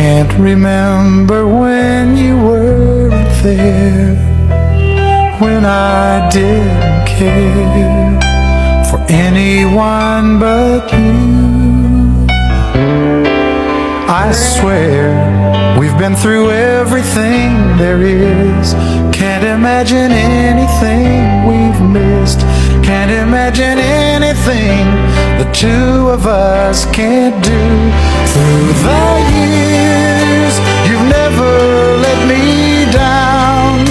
can't remember when you weren't there, when I didn't care for anyone but you. I swear we've been through everything there is. Can't imagine anything we've missed. Can't imagine anything the two of us can't do. Through the years, you've never let me down.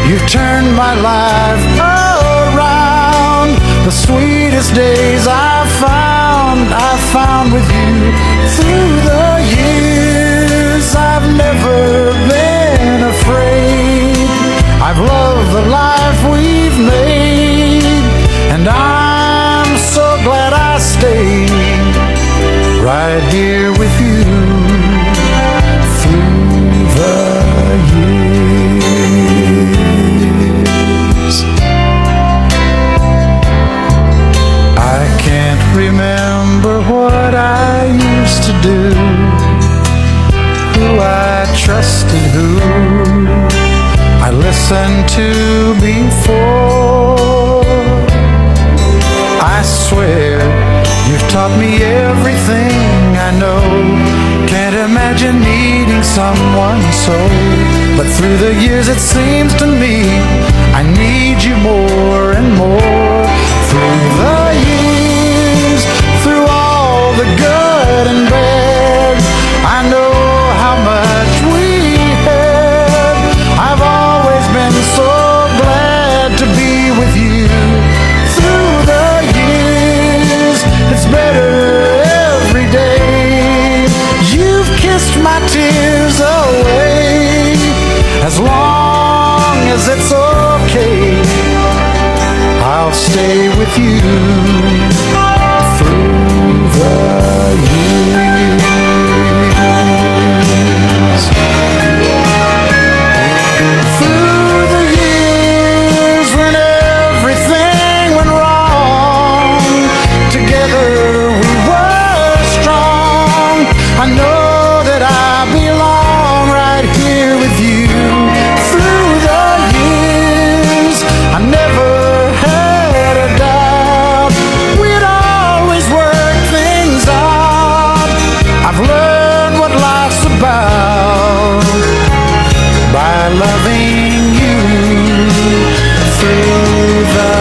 You've turned my life around. The sweetest days I found with you. Through the years, I've never been afraid. I've loved the life we've made, and I'm so glad I stayed right here with you through the years. I can't remember what I used to do, who I trusted, who I listened to before. I swear you've taught me everything I know. Can't imagine needing someone so, but through the years it seems to me I need you more and more. Through the years, through all the good and bad, I know how much we had. I've always been so glad to be with you. Through the years, it's better every day. You've kissed my tears away. As long as it's okay, I'll stay with you through the years. Through the years when everything went wrong, together we were strong. I know that I belong right here with you. Through the years, I never had a doubt we'd always work things out. I've learned what life's about by loving you through the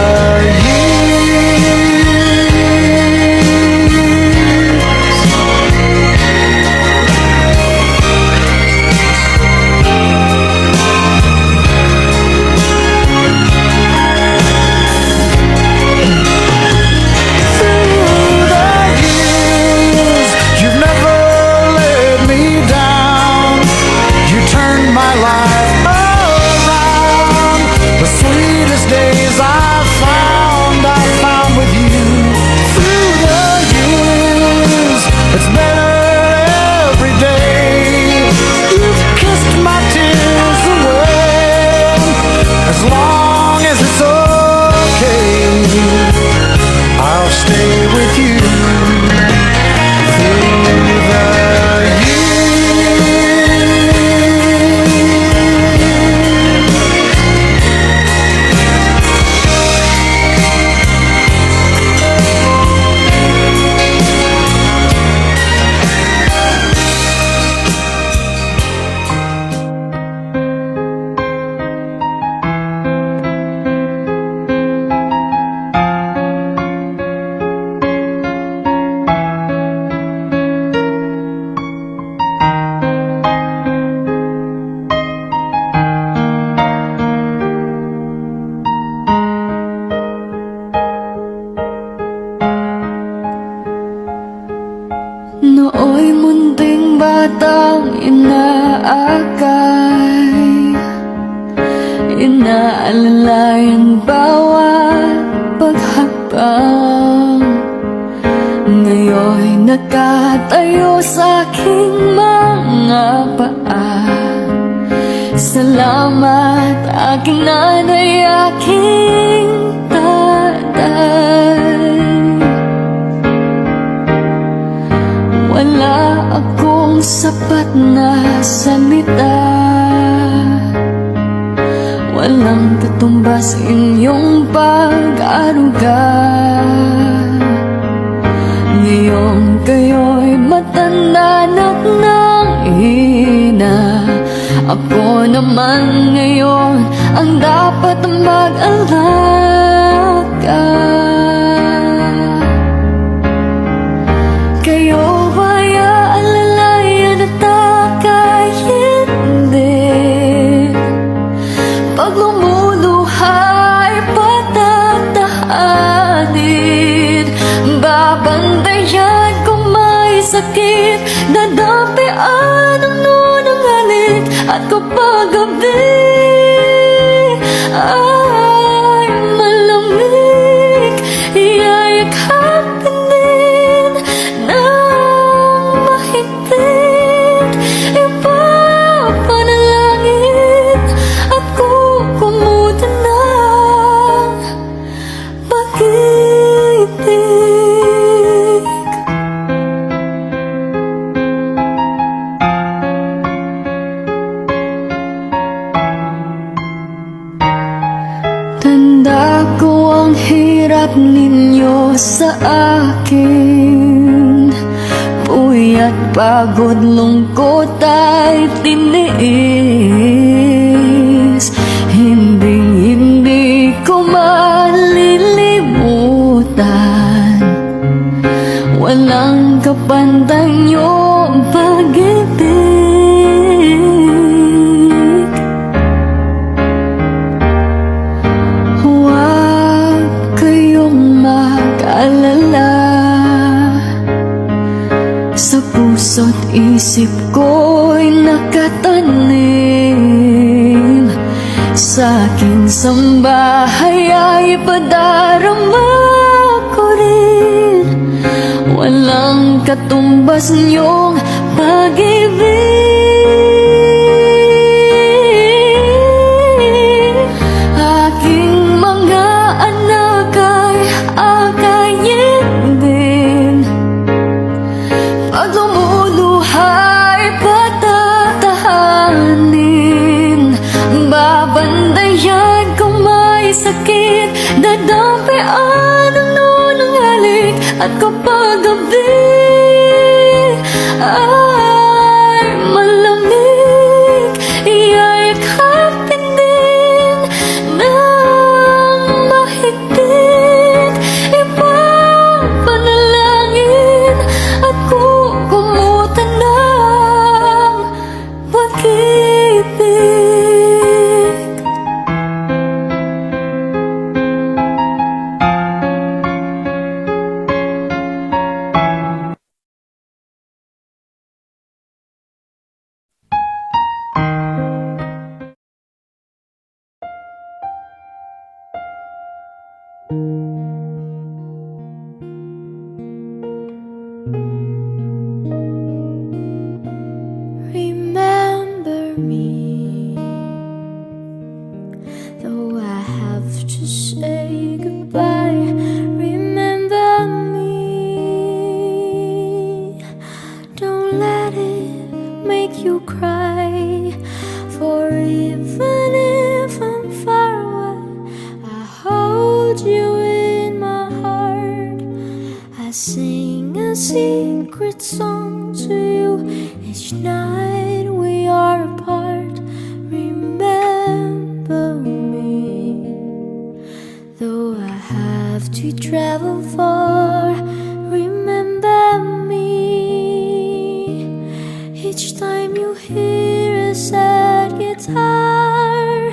nooy munting batang inaakay, inaalalay ang bawat paghakbang. Ngayon'y nakatayo sa aking mga paa. Salamat aking nanay, aking tatay. Wala akong walang sapat na salita, walang katumbas inyong pag-aruga. Ngayong kayo'y matanda ng ina, ako naman ngayon ang dapat mag-alaga. Kayo ba'y aalalayan at aka'y hindi? Pag lumuluhay, patatahanin. Babantayan kung may sakit, dadampian ang nunang halik. At kapag gabi ay malamig, iyayakapin din ng mahigpit. Ipapanalangin at kukumutan ng pag-ibig. Tanda ko ang hirap ninyo sa akin, puyat, pagod, lungkot ay tiniis. Hindi ko malilimutan, walang kapantay niyong pag-ibig. Huwag kayong mag-alala, sa puso't isip ko'y nakatanim. Sa aking sambahay ay padarama ko rin, walang katumbas niyong pag-ibig. Aking mga anak ay akayin din, pag lumuluhay, patatahanin. Babandayan kung may sakit, dadampian ang nunang halik. At kapag gabi ay malamig, iyayakapin din ng mahigpit. Ipapanalangin at kukumutan ng pag-ibig. Remember me, though I have to say goodbye. Remember me, don't let it make you cry. For even if I'm far away, I hold you in my heart. I sing a secret song to you each night we are apart. Remember me, though I have to travel far. Remember me, each time you hear a sad guitar.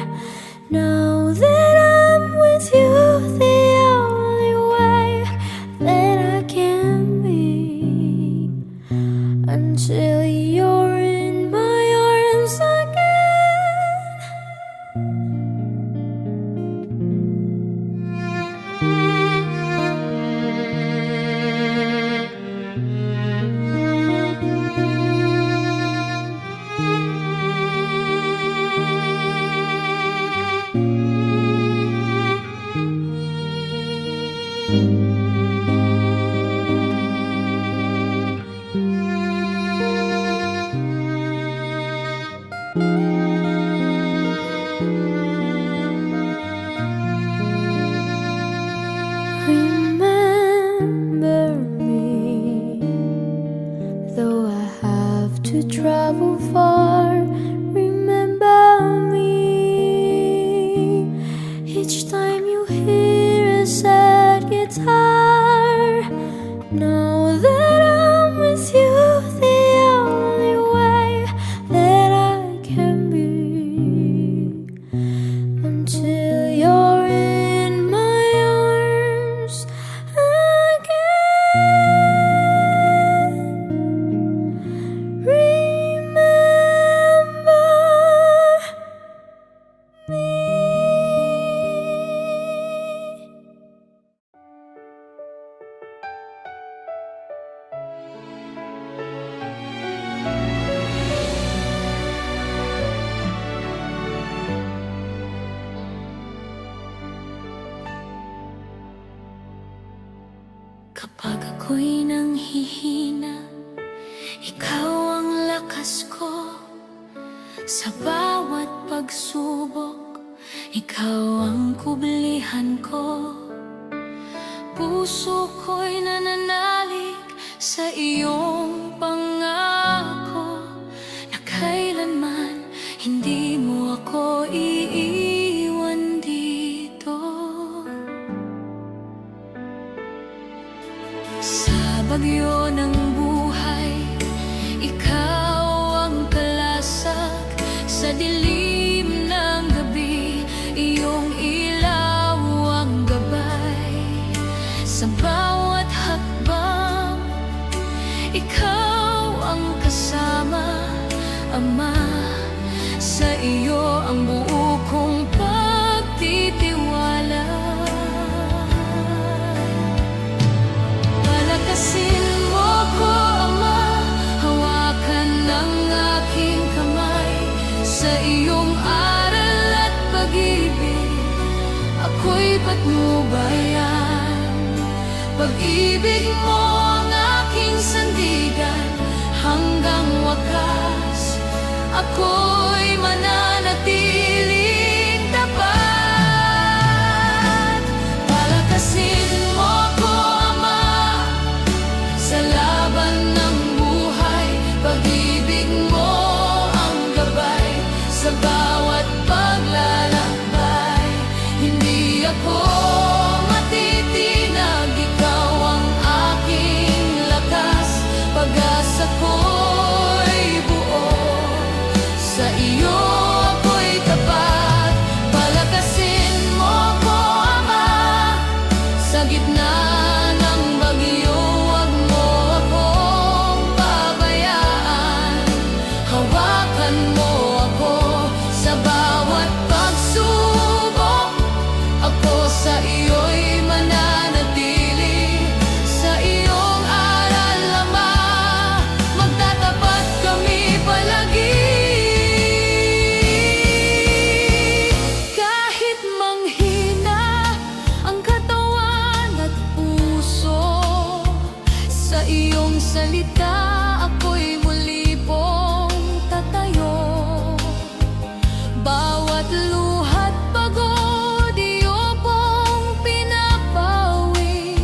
Know that I'm with you the only way that I can be, until you're in my arms again. guitar. Know that I'm with you the only way that I can be, until you're in my arms again. Remember me. Kapag ako'y nanghihina, ikaw ang lakas ko. Sa bawat pagsubok, ikaw ang kublihan ko. Puso ko'y nananalig sa iyong pangako, na kailanman hindi mo ako iiwan dito. Sa bagyo ng buhay, ikaw ang kalasag. Sa dilim ng gabi, iyong ilaw ang gabay. Sa bawat hakbang, ikaw ang kasama, Ama. Sa iyo ang buo kong pagtitiwala. Palakasin mo ko, Ama, hawakan ng aking kamay. Sa iyong aral at pag-ibig, ako'y patnubayan. Pag-ibig mo ang aking sandigan, hanggang wakas ako'y mananatiling tapat. Palakasin mo ko, Ama, sa laban ng buhay. Pag-ibig mo ang gabay sa bawat paglalakbay. Hindi ako matitinag, ikaw ang aking lakas. Pag-asa ko'y buo, sa iyo ako'y tapat. Palakasin mo ko, Ama, sa gitna ng bagyo, wag mo akong pabayaan. Hawakan mo ako sa bawat pagsubok, ako sa iyo'y mananatili. Sa iyong aral, Ama, magtatapat kami palagi. Kahit manghina ang katawan at puso, sa iyong salita ako'y muli pong tatayo. Bawat luha't pagod, iyo pong pinapawi.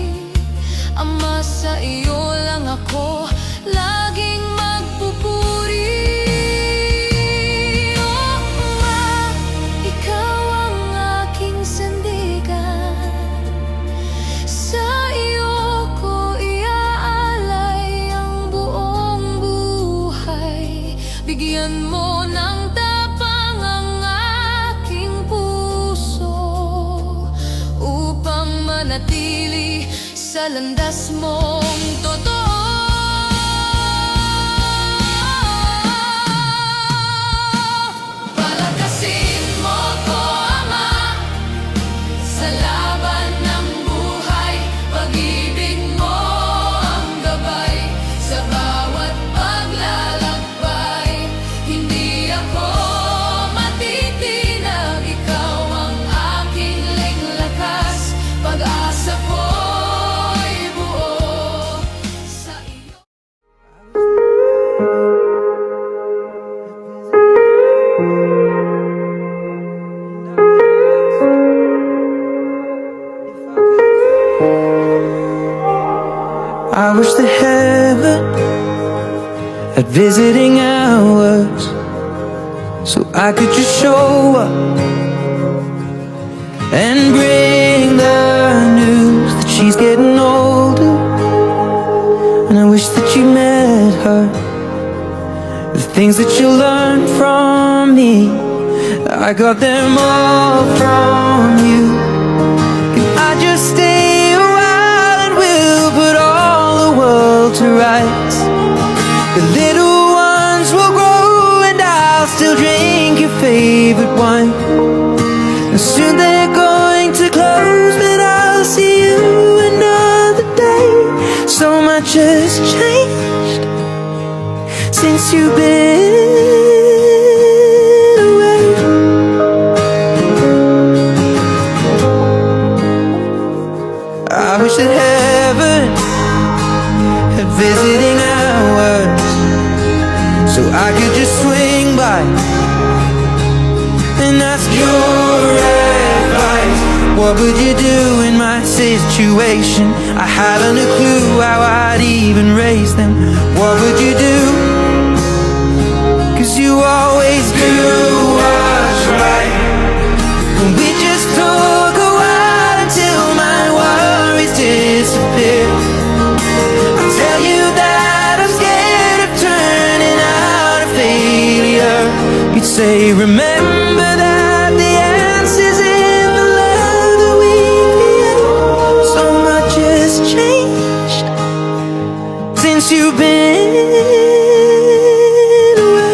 Ama, sa iyo lang ako laging magpupuri. Oh, Ama, ikaw ang aking sandigan. Sa iyo ko iaalay ang buong buhay. Bigyan mo ng tapang ang aking puso, upang manatili sa landas mong totoo. Palakasin mo ko, Ama, sa laban ng buhay. Pag-ibig mo ang gabay sa bawat paglalakbay. Hindi ako matitinag, ikaw ang aking lakas. Pag-asa ko'y buo, sa iyo. I wish that heaven had visiting hours, so I could just show up and bring the news that she's she's getting older, and I wish that you met her. The things that you learned from me, I got them all from you. Can I just stay a while and we'll put all the world to rights? The little ones will grow and I'll still drink your favorite wine. And soon they're going to close, but I'll see you another day. So much has changed since you've been away. I wish that heaven had visiting hours, so I could just swing by and ask your advice. What would you do in my situation? I haven't a clue how I'd even raise them. What would you do? 'Cause you always do what's right. And we just talk a while until my worries disappear. I tell you that I'm scared of turning out a failure. You'd say, remember that the answer's in the love that we create. So much has changed since you've been away.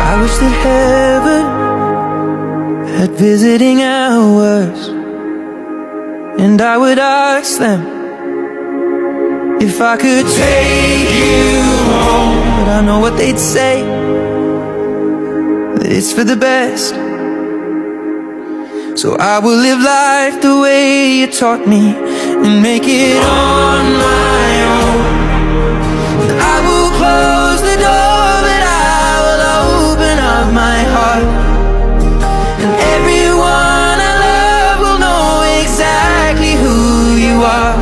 I wish that heaven had visiting hours, and I would ask them if I could take you home. But I know what they'd say, that it's for the best. So I will live life the way you taught me and make it on my own. I will close the door, but I will open up my heart. And everyone I love will know exactly who you are.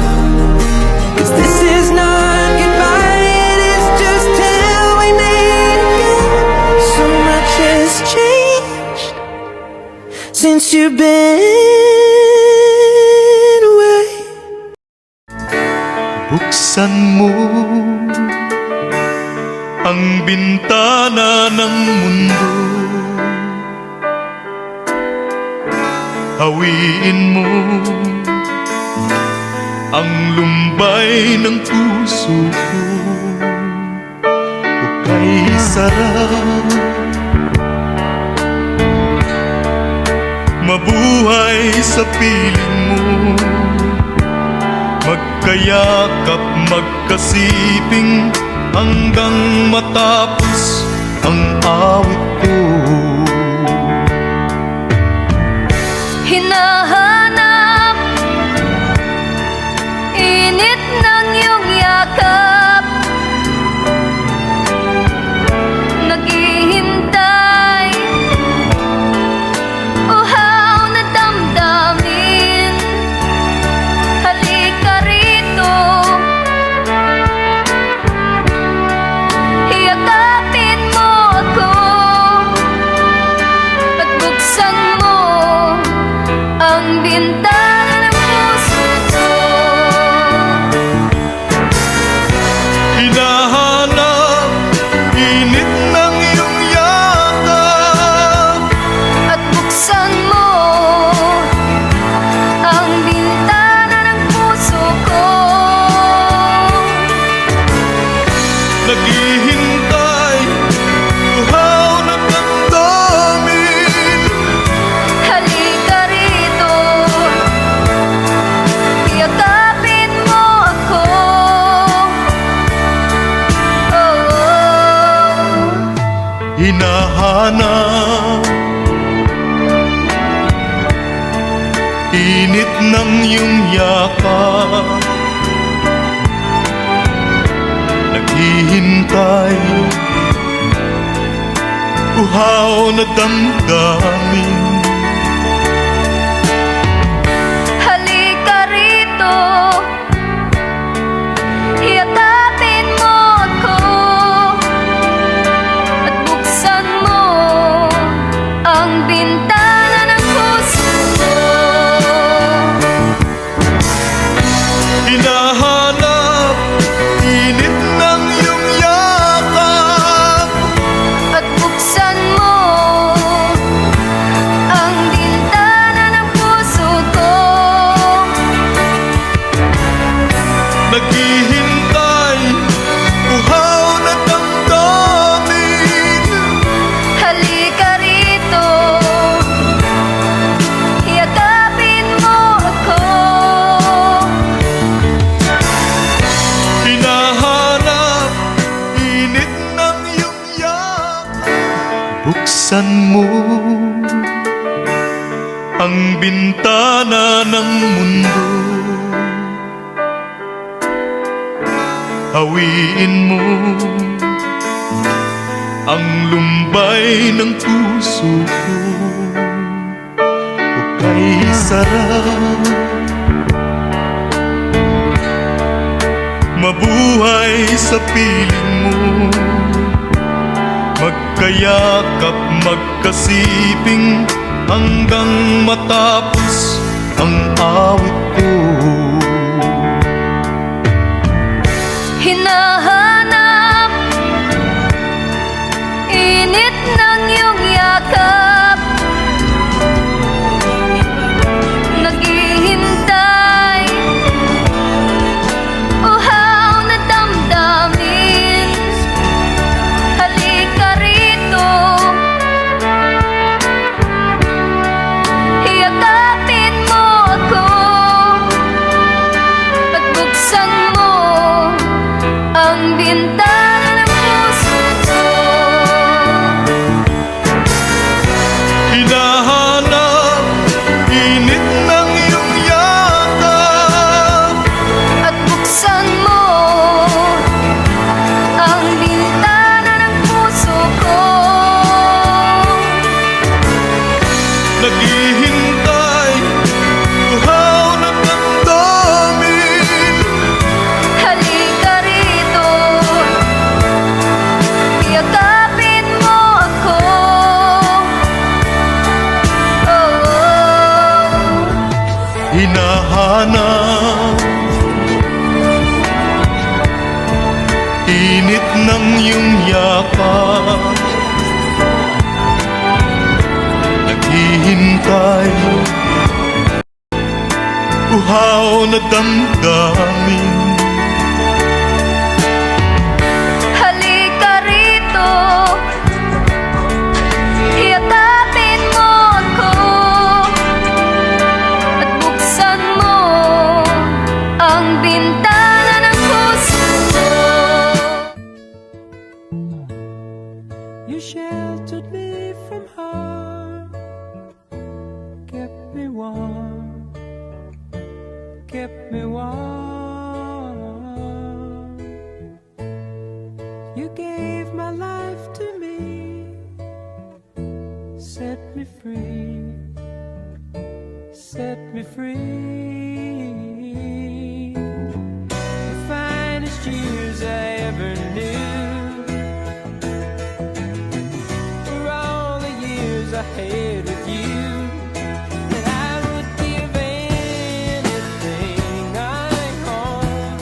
'Cause this is not goodbye, it is just till we meet again. So much has changed since you've been away. Buksan mo ang bintana ng mundo, hawiin mo ang lumbay ng puso ko. Hukay sarap, mabuhay sa piling mo, magkayakap, magkasiping hanggang matapos ang awit ko. Hinahanap init ng iyong yakap, naghihintay uhaw na damdamin. Halika rito, yakapin mo ako at buksan mo ang bintana ng puso ko. Hinahanap init ng iyong yakap, At buksan mo ang bintana ng puso ko. naghihintay uhaw na damdamin. Halika rito, yakapin mo ako. Hinahanap init ng iyong iyong yakap, naghihintay, uhaw na damdamin. Halika rito, yakapin mo ako, at buksan mo ang bintana ng puso ko. Hinahanap init ng iyong yakap, At buksan mo ang bintana ng puso ko. naghihintay, uhaw na damdamin. Halika rito, yakapin mo ako, Hinahanap init ng iyong yakap, buksan mo ang bintana ng mundo, hawiin mo ang lumbay ng puso ko. Hukay sarap, mabuhay sa piling mo, magkayakap, magkasiping hanggang matapos ang awit ko. hinahanap init ng iyong yakap, naghihintay, uhaw na damdamin. Halika rito, yakapin mo ako, at buksan mo ang bintana ng puso ko. Hinahanap init ng iyong yakap, At buksan mo ang bintana ng puso ko. naghihintay, uhaw na damdamin. Halika rito, yakapin mo ako. Hinahanap init ng iyong yakap, naghihintay, uhaw na damdamin. Halika rito, yakapin mo ako, at buksan mo ang bintana ng puso ko. You sheltered me from harm, kept me warm, kept me warm. You gave my life to me, set me free, set me free. The finest years I ever knew were all the years I had with you. And I would give anything I own,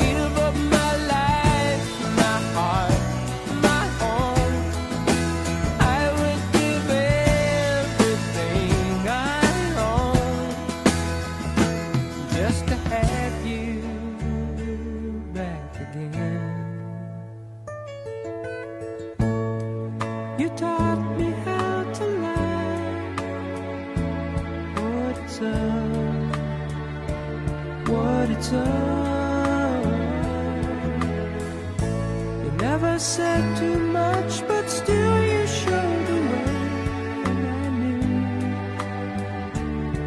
give up my life, my heart, my home. I would give everything I own just to have you back again. You taught me how to love, what it's up. You never said too much, but still you showed the way. And I knew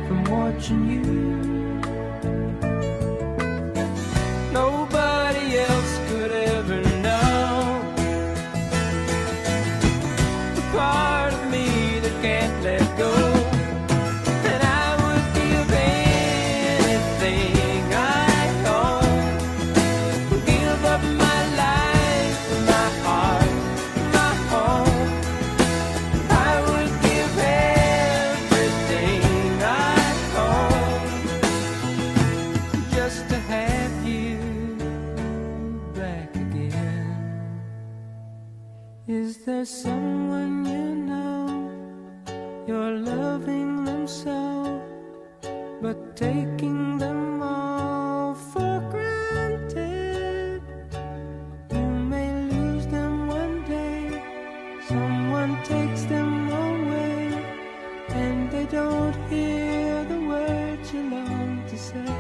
from watching you Is there someone you know you're loving them so, but taking them all for granted? You may lose them one day, someone takes them away, and they don't hear the words you long to say.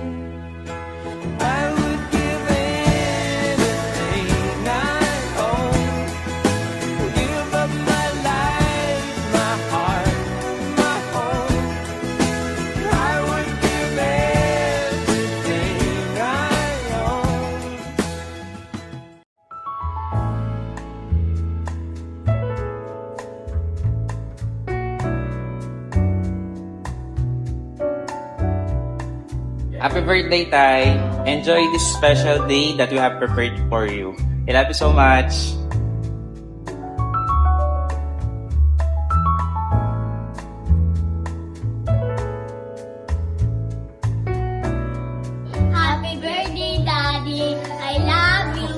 I would give anything I own, give up my life, my heart, my home. I would give everything I own. Happy birthday, Tay! Enjoy this special day that we have prepared for you. I love you so much. Happy birthday, Daddy. I love you.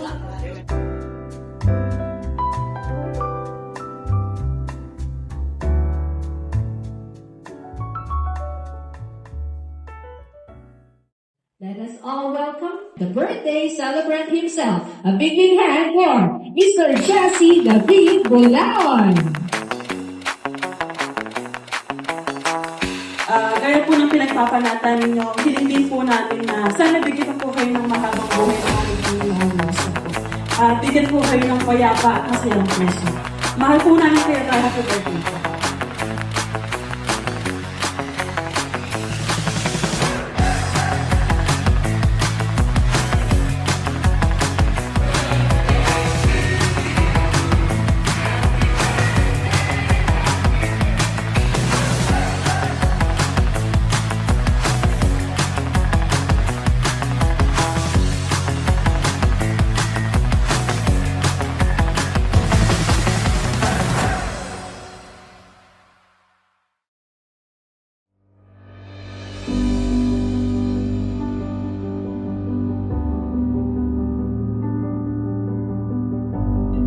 Let us all welcome the birthday celebrant himself. A big hand for Mr. Jesse David Bulaon. Gaya po ng pinagpapanatan ninyo, hilingin po natin na sana bigyan po kayo ng mahabang buhay ng aming Panginoon Diyos po. Bigyan po kayo ng payapa at masayang preso. Mahal po namin kayo tayo. Happy birthday po.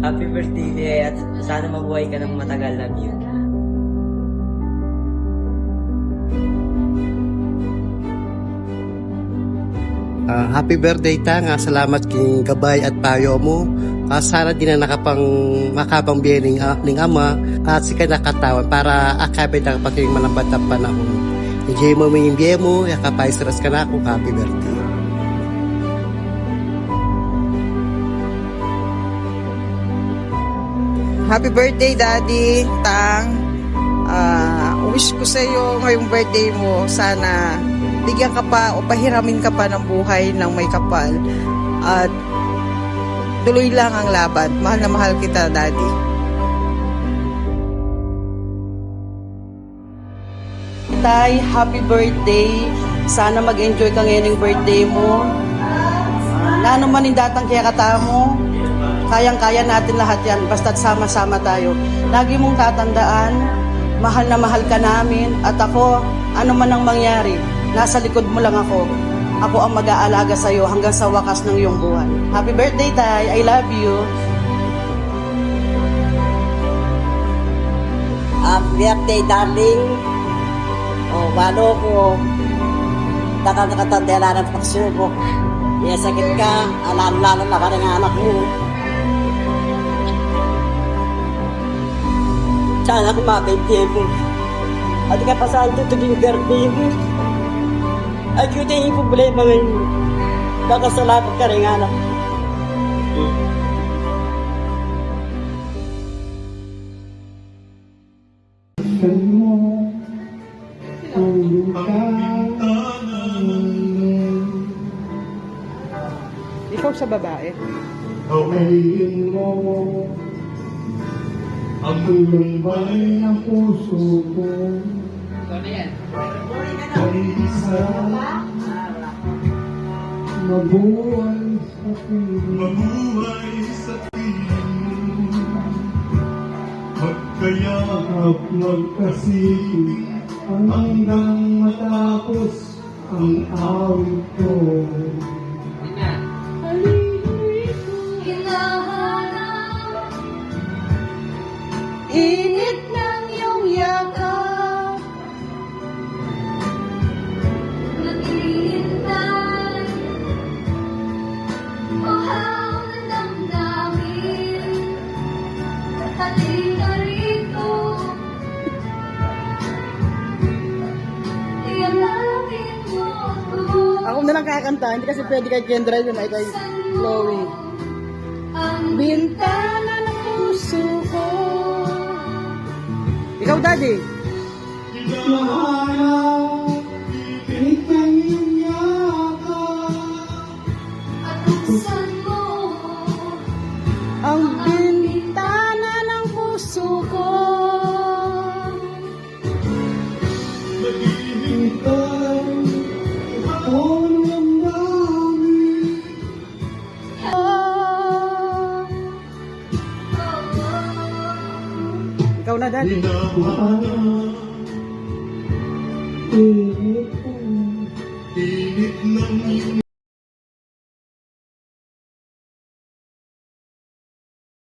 Happy birthday, Lea, at sana mabuhay ka ng matagal. Love you. Happy birthday ta nga, salamat king gabay at payo mo. Sana din na makapang biyaning ning ama at si ka nakatawan para akabay na kapag malambat ang panahon. Ijay mo yung biye mo, yakapay saras ka na ako. Happy birthday. Happy birthday, Daddy, Tang. Wish ko sa iyo ngayong birthday mo, sana bigyan ka pa o pahiramin ka pa ng buhay ng may kapal. At tuloy lang ang laban. Mahal na mahal kita, Daddy. Tay, happy birthday. Sana mag-enjoy ka ngayon ng birthday mo. Lalo man yung datang kaya kata mo, kayang-kaya natin lahat yan, basta't sama-sama tayo. Lagi mong tatandaan, mahal na mahal ka namin, at ako, ano man ang mangyari, nasa likod mo lang ako. Ako ang mag-aalaga sa'yo hanggang sa wakas ng iyong buhay. Happy birthday, Tay. I love you. Happy birthday, darling. Walo ko. Nakatanda na ng pagsubok. Sakit ka, alam-lalo na ka ng anak mo. Sana kumabay mo. At ka pa saan tutuging birthday mo. At yun yung problema ngayon. Nakasalamat ka rin anak. Ikaw sa babae. Pagkain mo ang lumbay ng puso ko. Ay isa mabuhay sa piling. Magkayakap magkasipig hanggang matapos ang awit ko. kanta. Hindi kasi pwede kay Kendra yun, ay kay Chloe. Bintana ng puso ko. Ikaw, Daddy. Ang bintana ng puso ko. Ikaw na, Daddy.